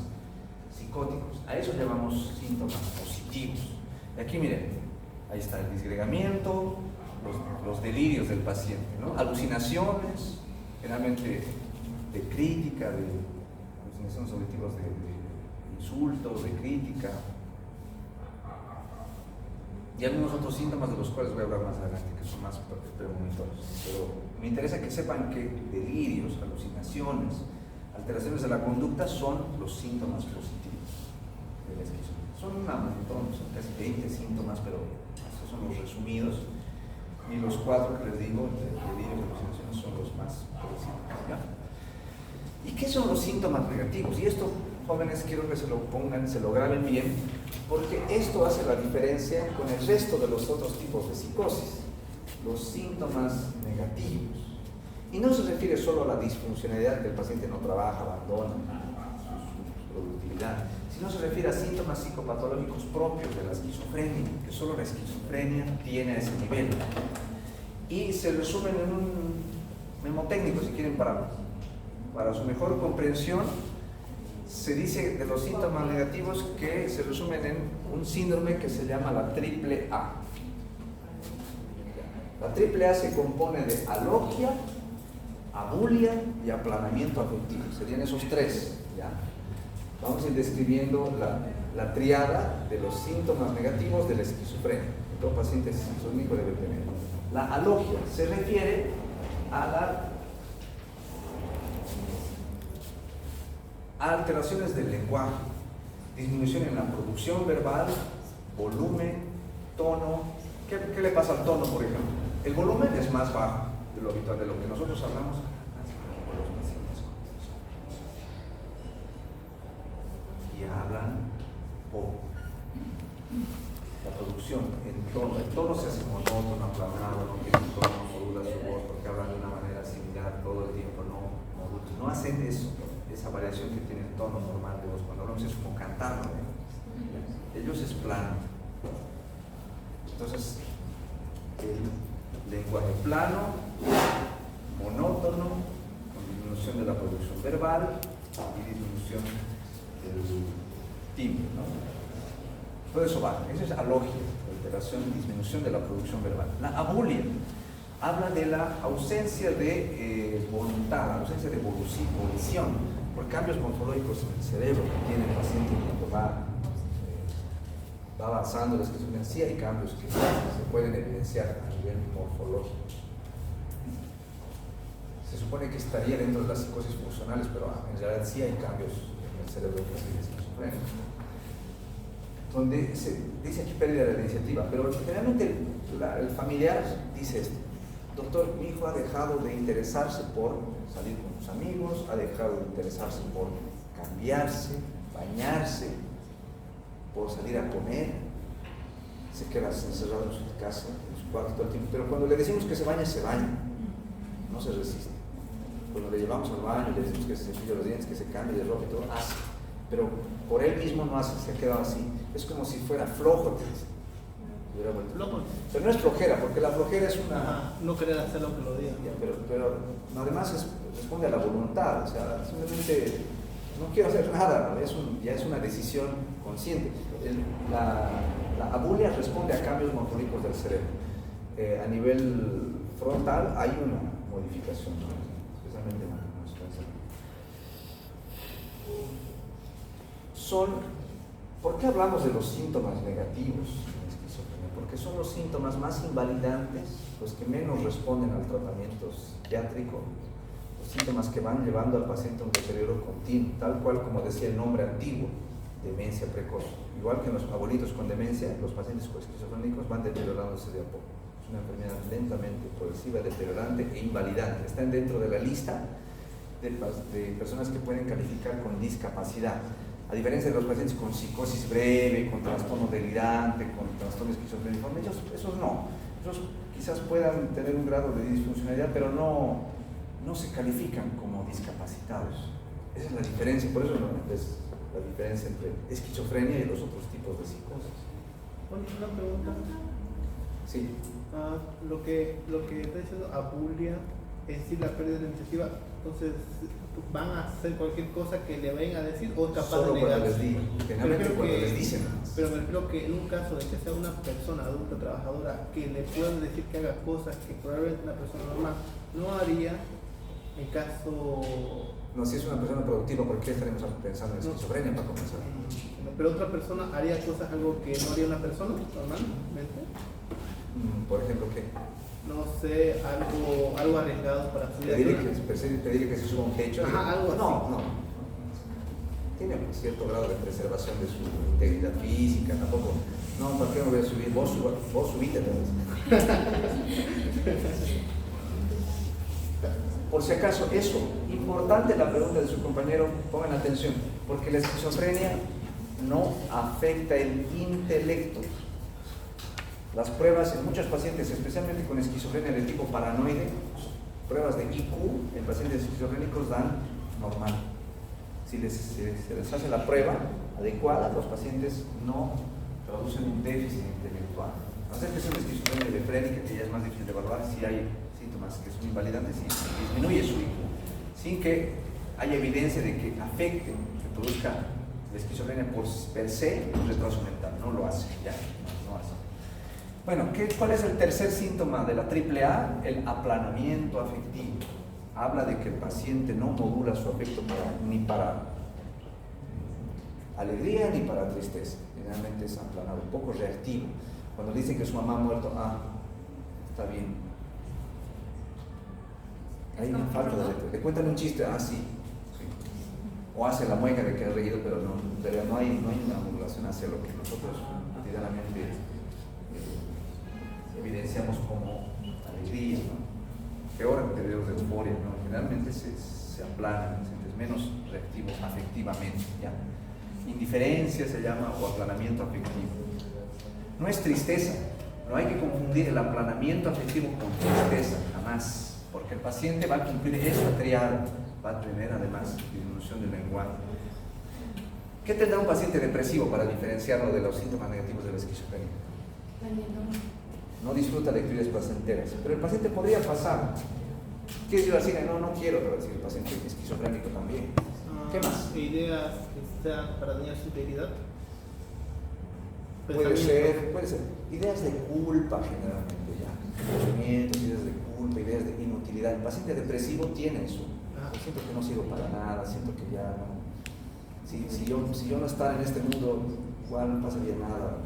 psicóticos. A eso llamamos síntomas positivos. Y aquí miren, ahí está el disgregamiento, los delirios del paciente, ¿no? Alucinaciones, generalmente de crítica, de alucinaciones auditivas, de insultos, de crítica, y algunos otros síntomas de los cuales voy a hablar más adelante, que son más premonitorios. Pero me interesa que sepan que delirios, alucinaciones, alteraciones de la conducta son los síntomas positivos de la esquizofrenia. Son un montón, son casi 20 síntomas, pero estos son los resumidos, y los 4 que les digo, delirios y alucinaciones, son los más conocidos, ¿ya? ¿Y qué son los síntomas negativos? Y esto, jóvenes, quiero que se lo pongan, se lo graben bien, porque esto hace la diferencia con el resto de los otros tipos de psicosis, los síntomas negativos. Y no se refiere solo a la disfuncionalidad, que el paciente no trabaja, abandona su productividad, sino se refiere a síntomas psicopatológicos propios de la esquizofrenia, que solo la esquizofrenia tiene a ese nivel. Y se resumen en un memotécnico, si quieren, para su mejor comprensión. Se dice de los síntomas negativos que se resumen en un síndrome que se llama la triple A. La triple A se compone de alogia, abulia y aplanamiento afectivo. Serían esos tres, ¿ya? Vamos a ir describiendo la triada de los síntomas negativos de la esquizofrenia. Todo paciente esquizofrénico debe tener. La alogia se refiere a alteraciones del lenguaje, disminución en la producción verbal, volumen, tono. ¿Qué le pasa al tono, por ejemplo? El volumen es más bajo de lo habitual, de lo que nosotros hablamos. Y hablan poco. La producción, el tono se hace monótono, aplanado, no tiene tono, modula su voz porque hablan de una manera similar todo el tiempo, no hacen eso. Esa variación que tiene el tono normal de voz cuando hablamos es como cantar, ¿no? Ellos es plano. Entonces, el lenguaje plano, monótono, con disminución de la producción verbal y disminución del timbre, ¿no? Todo eso va. Eso es alogia, alteración, disminución de la producción verbal. La abulia habla de la ausencia de voluntad, la ausencia de volición, por cambios morfológicos en el cerebro que tiene el paciente cuando va avanzando la esquizofrenia. Sí hay cambios que se pueden evidenciar a nivel morfológico. Se supone que estaría dentro de las psicosis funcionales, pero en realidad sí hay cambios en el cerebro del paciente esquizofrénico. Donde se dice aquí pérdida de la iniciativa, pero generalmente el familiar dice esto: doctor, mi hijo ha dejado de interesarse por salir con sus amigos, ha dejado de interesarse por cambiarse, bañarse, por salir a comer, se queda encerrado en su casa, en su cuarto todo el tiempo, pero cuando le decimos que se baña, no se resiste. Cuando le llevamos al baño, le decimos que se cepille los dientes, que se cambie de ropa y todo, hace, pero por él mismo no hace, se ha quedado así, es como si fuera flojo, te dice. Pero no es flojera, porque la flojera es una... no querer hacer lo que lo digan. Pero además responde a la voluntad, o sea, simplemente no quiero hacer nada, ¿no? Ya es una decisión consciente. La abulia responde a cambios morfológicos del cerebro. A nivel frontal hay una modificación, ¿no? Especialmente en los pensamientos. ¿Por qué hablamos de los síntomas negativos? Porque son los síntomas más invalidantes, los que menos responden al tratamiento psiquiátrico, los síntomas que van llevando al paciente a un deterioro continuo, tal cual como decía el nombre antiguo, demencia precoz. Igual que en los abuelitos con demencia, los pacientes esquizofrénicos van deteriorándose de a poco. Es una enfermedad lentamente progresiva, deteriorante e invalidante. Están dentro de la lista de personas que pueden calificar con discapacidad. A diferencia de los pacientes con psicosis breve, con trastorno delirante, con trastorno esquizofrénico, esos no. Esos quizás puedan tener un grado de disfuncionalidad, pero no se califican como discapacitados. Esa es la diferencia, por eso es la diferencia entre esquizofrenia y los otros tipos de psicosis. Una pregunta. Sí. Lo que está diciendo abulia es decir la pérdida de la iniciativa, entonces van a hacer cualquier cosa que le vayan a decir o es capaz solo de negar. cuando les digan, generalmente cuando les dicen. Pero me refiero que en un caso de que sea una persona adulta trabajadora que le puedan decir que haga cosas que probablemente una persona normal no haría, en caso... No, si es una persona productiva, ¿por qué estaremos pensando en esquizofrenia para comenzar? Pero otra persona haría cosas, algo que no haría una persona normalmente. Por ejemplo, ¿qué? No sé, algo arriesgado para su vida. Pedirle que se suba a un techo. Ajá, algo así. No. Tiene un cierto grado de preservación de su integridad física, tampoco. No, ¿para qué me voy a subir? Vos subite. Por si acaso, eso, importante la pregunta de su compañero, pongan atención, porque la esquizofrenia no afecta el intelecto. Las pruebas en muchos pacientes, especialmente con esquizofrenia de tipo paranoide, pruebas de IQ en pacientes esquizofrénicos dan normal. Si se les hace la prueba adecuada, los pacientes no producen un déficit intelectual. A ser que sea una esquizofrenia bifrénica, que ya es más difícil de evaluar, si hay síntomas que son invalidantes y disminuye su IQ, sin que haya evidencia de que afecte, que produzca la esquizofrenia per se un retraso mental. No lo hace, ya, no hace. Bueno, ¿cuál es el tercer síntoma de la AAA? El aplanamiento afectivo. Habla de que el paciente no modula su afecto ni para alegría ni para tristeza. Generalmente es aplanado, un poco reactivo. Cuando dicen que su mamá ha muerto, está bien. Hay una falta de respeto. Le cuentan un chiste, sí. O hace la mueca de que ha reído, pero no hay una modulación hacia lo que nosotros cotidianamente evidenciamos como alegría, ¿no? Peor en periodos de euforia, ¿no? Generalmente se aplana, es menos reactivo afectivamente, ¿ya? Indiferencia se llama, o aplanamiento afectivo. No es tristeza, no hay que confundir el aplanamiento afectivo con tristeza, jamás, porque el paciente va a cumplir esta triada, va a tener además disminución del lenguaje. ¿Qué tendrá un paciente depresivo para diferenciarlo de los síntomas negativos de la esquizofrenia? No disfruta de actividades placenteras, pero el paciente podría pasar. ¿Quieres ir al cine? No quiero, pero decir el paciente esquizofrénico también. ¿Qué más? Ideas que sean para dañar su integridad. Puede ser. Ideas de culpa generalmente, ya. Sufrimientos, ideas de culpa, ideas de inutilidad. El paciente depresivo tiene eso. Siento que no sirvo para nada, siento que ya no. Si yo no estaba en este mundo, igual no pasaría nada.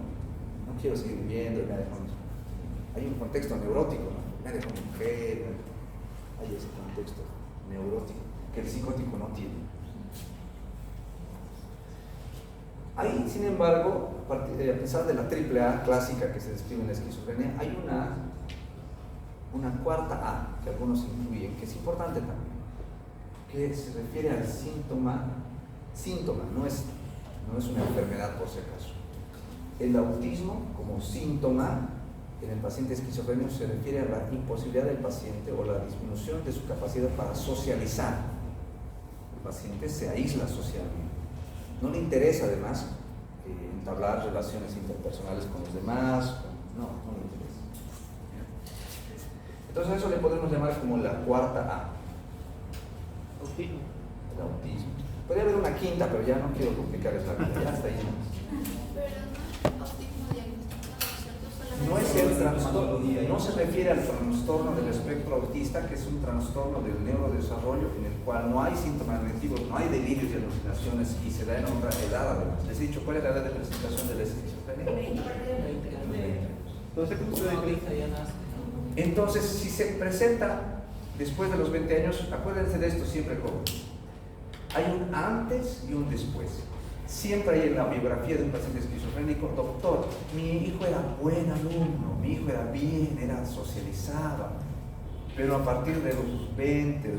No quiero seguir viviendo, me ha dejado. Hay un contexto neurótico, ¿no? Me ha dejado mujer, hay ese contexto neurótico que el psicótico no tiene. Ahí, sin embargo, a pesar de la AAA clásica que se describe en la esquizofrenia, hay una cuarta A que algunos incluyen, que es importante también, que se refiere al síntoma, no es una enfermedad por si acaso. El autismo como síntoma en el paciente esquizofrénico se refiere a la imposibilidad del paciente o la disminución de su capacidad para socializar. El paciente se aísla socialmente. No le interesa además entablar relaciones interpersonales con los demás, no le interesa. Entonces a eso le podemos llamar como la cuarta A. Autismo. El autismo. Podría haber una quinta, pero ya no quiero complicarles la vida, ya está ahí. Pero no es autismo diagnosticado, ¿cierto? No es el trastorno, no se refiere al trastorno del espectro autista, que es un trastorno del neurodesarrollo en el cual no hay síntomas negativos, no hay delirios y alucinaciones y se da en otra edad además. Les he dicho, ¿cuál es la edad de presentación de la esquizofrenia? 20. Entonces, ¿cómo se ve? Entonces, si se presenta después de los 20 años, acuérdense de esto siempre, jóvenes. Hay un antes y un después. Siempre hay en la biografía de un paciente esquizofrénico, doctor, mi hijo era buen alumno, mi hijo era bien, socializaba, pero a partir de los 20, de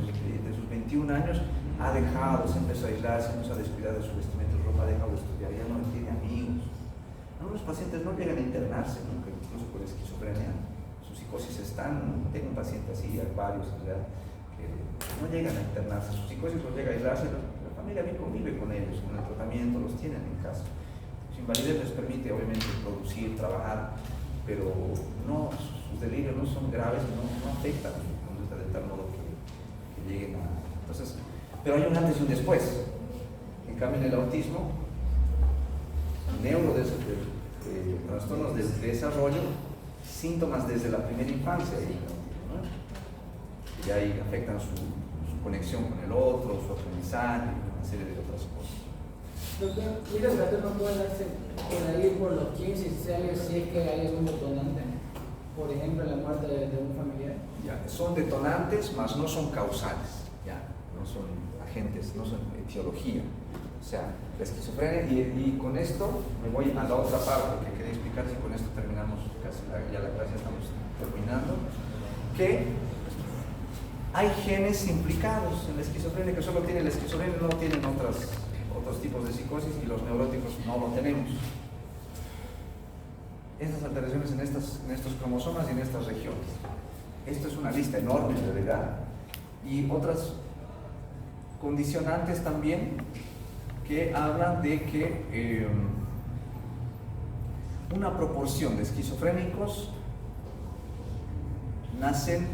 sus 21 años, ha dejado, se empezó a aislarse, se ha descuidado de su vestimenta, de ropa, ha dejado de estudiar, ya no tiene amigos. Algunos pacientes no llegan a internarse nunca, incluso por esquizofrenia, su psicosis están, tengo un paciente así, hay varios, que no llegan a internarse, su psicosis los llega a aislarse. La familia bien convive con ellos, con el tratamiento, los tienen en casa. Su invalidez les permite obviamente producir, trabajar, pero no, sus delirios no son graves, no afectan su conducta de tal modo que lleguen a... Entonces, pero hay un antes y un después. En cambio, en el autismo, trastornos del desarrollo, síntomas desde la primera infancia, ¿no? Y ahí afectan su conexión con el otro, su aprendizaje, una serie de otras cosas. Doctor, ¿y los trastornos pueden darse por ahí por los 15 y 16 años si es que hay algún detonante? Por ejemplo, la muerte de un familiar. Ya, son detonantes, mas no son causales, ya, no son agentes, no son etiología. O sea, la esquizofrenia, y con esto me voy a la otra parte que quería explicar, y con esto terminamos casi ya la clase, estamos terminando, que hay genes implicados en la esquizofrenia que solo tiene la esquizofrenia, no tienen otras otros tipos de psicosis y los neuróticos no lo tenemos. Estas alteraciones en estos cromosomas y en estas regiones. Esto es una lista enorme de verdad. Y otras condicionantes también que hablan de que una proporción de esquizofrénicos nacen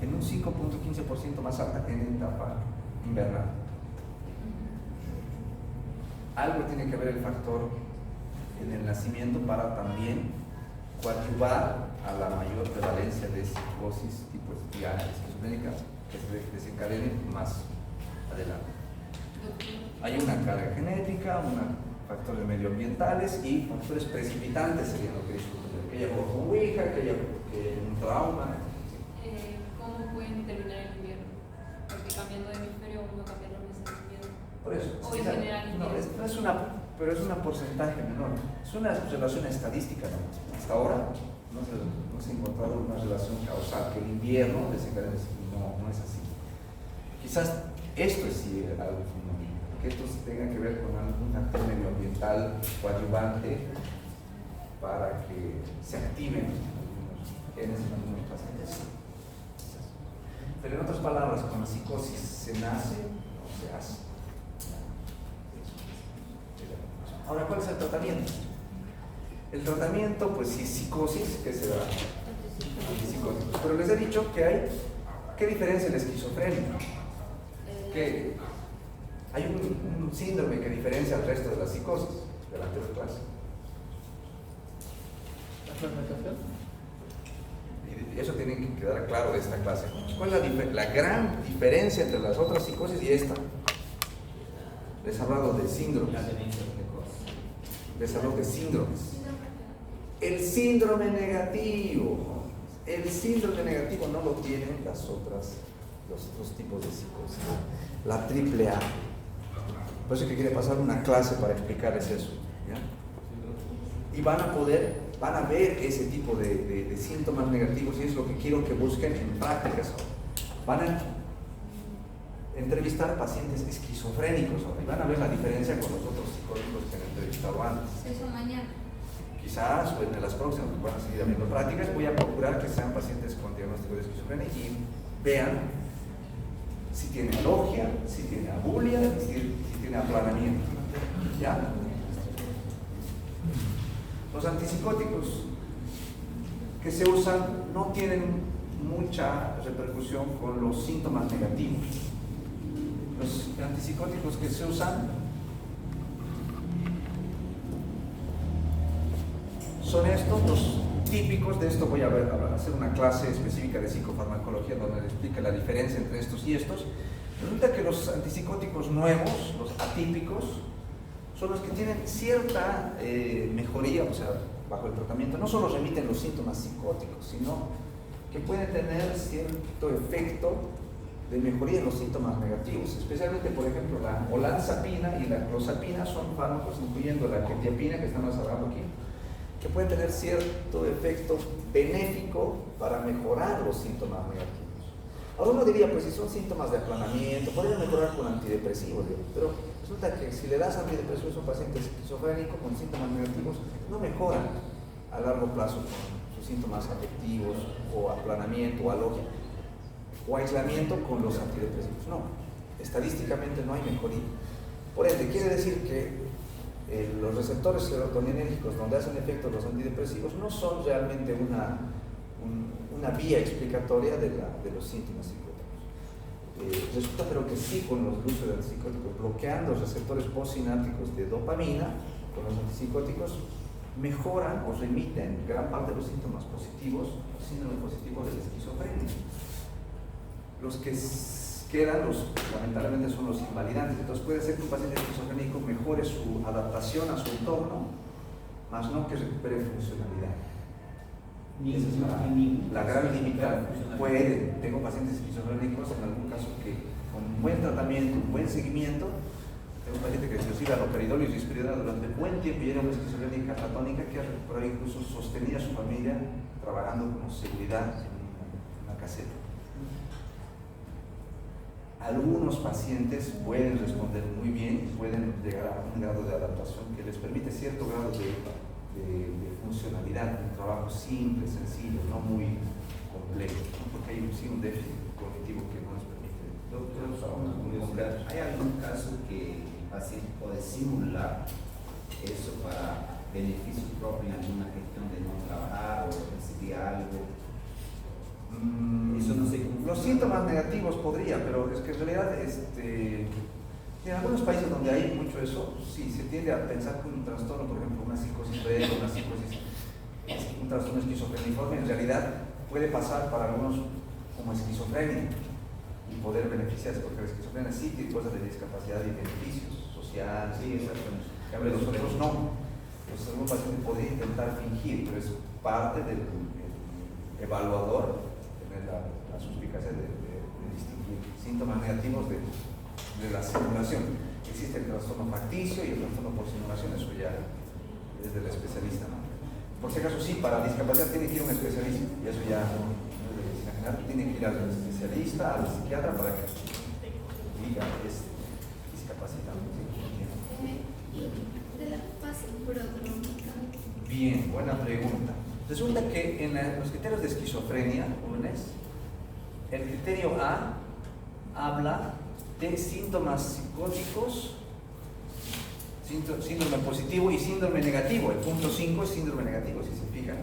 en un 5.15% más alta en etapa invernal. Algo tiene que ver el factor en el nacimiento para también coadyuvar a la mayor prevalencia de psicosis tipo esquizofrénica que se desencadene más adelante. Hay una carga genética, factores medioambientales y factores precipitantes serían lo que discutimos. Que haya con Ouija, que haya un trauma. ¿Cómo pueden determinar el invierno? Porque cambiando de hemisferio uno cambia los meses de invierno. Por eso. O en general invierno. No es pero es una porcentaje menor. Es una relación estadística, ¿no? Hasta ahora no se ha encontrado una relación causal que el invierno desencadene. No es así. Quizás esto es sí algo fundamental, que esto tenga que ver con algún actor medioambiental coadyuvante para que se activen algunos genes en algunos pacientes. Pero en otras palabras, con la psicosis se nace o se hace. Ahora, ¿cuál es el tratamiento? El tratamiento, pues si es psicosis, ¿qué se da? Antipsicóticos. Pero les he dicho que hay, ¿qué diferencia la esquizofrenia? Que hay un síndrome que diferencia al resto de las psicosis de la anterior clase. ¿La fragmentación? Y eso tiene que quedar claro de esta clase. ¿Cuál es la gran diferencia entre las otras psicosis y esta? Les he hablado de síndromes. Les hablo de síndromes. El síndrome negativo. El síndrome negativo no lo tienen los otros tipos de psicosis. La triple A. Por eso que quiere pasar una clase para explicarles eso. ¿Ya? Y van a ver ese tipo de síntomas negativos y es lo que quiero que busquen en prácticas ahora. Van a entrevistar a pacientes esquizofrénicos ahora y van a ver la diferencia con los otros psicólogos que han entrevistado antes. Eso mañana. Quizás o en las próximas van a seguir habiendo prácticas. Voy a procurar que sean pacientes con diagnóstico de esquizofrenia y vean si tiene logia, si tiene abulia, si tiene aplanamiento. ¿Ya? Los antipsicóticos que se usan no tienen mucha repercusión con los síntomas negativos. Los antipsicóticos que se usan son estos, los típicos. De esto voy a hacer una clase específica de psicofarmacología donde les explica la diferencia entre estos y estos. Resulta que los antipsicóticos nuevos, los atípicos, son los que tienen cierta mejoría, o sea, bajo el tratamiento. No solo remiten los síntomas psicóticos, sino que pueden tener cierto efecto de mejoría en los síntomas negativos, especialmente, por ejemplo, la olanzapina y la clozapina son fármacos, incluyendo la quetiapina que estamos hablando aquí, que pueden tener cierto efecto benéfico para mejorar los síntomas negativos. Ahora uno diría, pues si son síntomas de aplanamiento, podrían mejorar con antidepresivos, pero resulta que si le das antidepresivos a un paciente esquizofrénico con síntomas negativos, no mejoran a largo plazo con sus síntomas afectivos o aplanamiento o alogia o aislamiento con los antidepresivos. No, estadísticamente no hay mejoría. Por ende, quiere decir que los receptores serotoninérgicos donde hacen efecto los antidepresivos no son realmente una vía explicatoria de los síntomas psicóticos. Resulta pero que sí, con los usos de antipsicóticos, bloqueando los receptores postsinápticos de dopamina, con los antipsicóticos mejoran o remiten gran parte de los síntomas positivos, los síndromes positivos de la esquizofrenia. Los que quedan, lamentablemente, son los invalidantes. Entonces puede ser que un paciente esquizofrénico mejore su adaptación a su entorno, más no que recupere funcionalidad. Esa es la gran limitante. Tengo pacientes esquizofrénicos, en algún caso, que con un buen tratamiento, un buen seguimiento, tengo un paciente que se recibe aloperidol y risperidona durante buen tiempo y era una esquizofrénica catabólica que ha recuperado, incluso sostenía a su familia trabajando como seguridad en una caseta. Algunos pacientes pueden responder muy bien, pueden llegar a un grado de adaptación que les permite cierto grado de funcionalidad, un trabajo simple, sencillo, no muy complejo, ¿no? Porque hay un déficit cognitivo que no les permite. Doctor, una curiosidad, ¿hay algún caso que el paciente puede simular eso para beneficio propio en alguna gestión de no trabajar o recibir algo? Eso no sé cómo. Los síntomas negativos podría, pero es que en realidad en algunos países donde hay mucho eso, sí, se tiende a pensar que un trastorno, por ejemplo, una psicosis breve, un trastorno esquizofreniforme, en realidad puede pasar para algunos como esquizofrenia y poder beneficiarse, porque la esquizofrenia sí tiene cosas de discapacidad y beneficios sociales. Sí, exactamente. En cambio, los otros no. Entonces, algún paciente podría intentar fingir, pero es parte del evaluador tener la suspicacia de distinguir síntomas negativos de la simulación. Existe el trastorno facticio y el trastorno por simulación, eso ya es del especialista, ¿no? Por si acaso, sí, para discapacidad tiene que ir a un especialista, y eso ya no es de medicina general, tiene que ir al especialista, al psiquiatra, para que diga es discapacitado. ¿Y de la fase prodrómica? Bien, buena pregunta. Resulta que en los criterios de esquizofrenia, el criterio A habla de síntomas psicóticos, síndrome positivo y síndrome negativo. El punto 5 es síndrome negativo, si se fijan.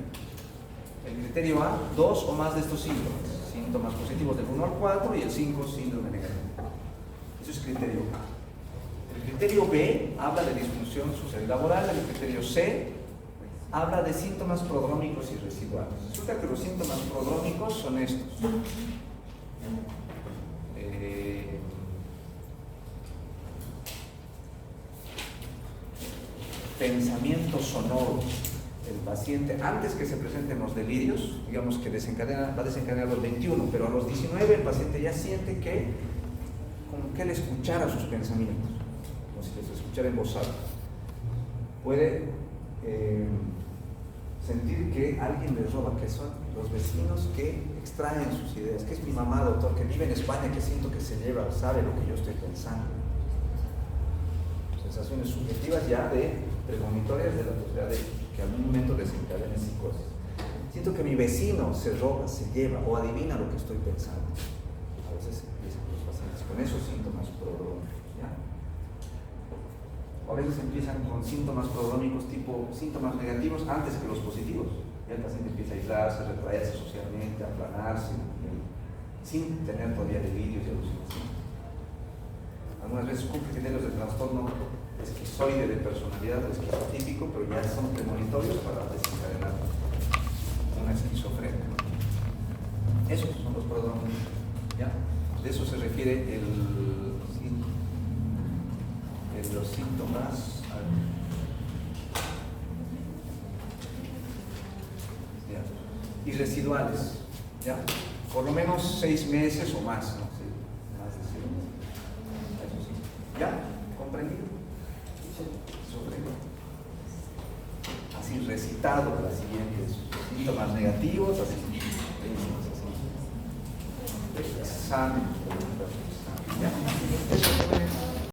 El criterio A, 2 o más de estos síntomas positivos del 1 al 4 y el 5 síndrome negativo. Eso es criterio A. El criterio B habla de disfunción social y laboral. El criterio C habla de síntomas prodrómicos y residuales. Resulta que los síntomas prodrómicos son estos. Pensamientos sonoros. El paciente, antes que se presenten los delirios, digamos que va a desencadenar a los 21, pero a los 19 el paciente ya siente que, como que él escuchara sus pensamientos, como si los escuchara en voz alta. Puede sentir que alguien le roba, que son los vecinos que extraen sus ideas, que es mi mamá, doctor, que vive en España, que siento que se lleva, sabe lo que yo estoy pensando. Sensaciones subjetivas ya premonitorias de la posibilidad de que algún momento desencadene psicosis. Siento que mi vecino se roba, se lleva o adivina lo que estoy pensando. A veces empiezan los pacientes con esos síntomas prodrómicos, ¿ya? O a veces empiezan con síntomas prodrómicos tipo síntomas negativos antes que los positivos. Ya el paciente empieza a aislarse, retraerse socialmente, aplanarse, sin tener todavía delirios y alucinaciones. Algunas veces cumple criterios de trastorno esquizoide de personalidad o esquizotípico, pero ya son premonitorios para desencadenar una esquizofrenia. Esos son los prodrómicos, ¿ya? De eso se refiere los síntomas y residuales, ¿ya? Por lo menos 6 meses o más, ¿no? Sí, más de 6 meses. Eso sí. ¿Ya? ¿Comprendido? Así recitado las siguientes síntomas negativos, así. Examen. ¿Ya? Eso fue.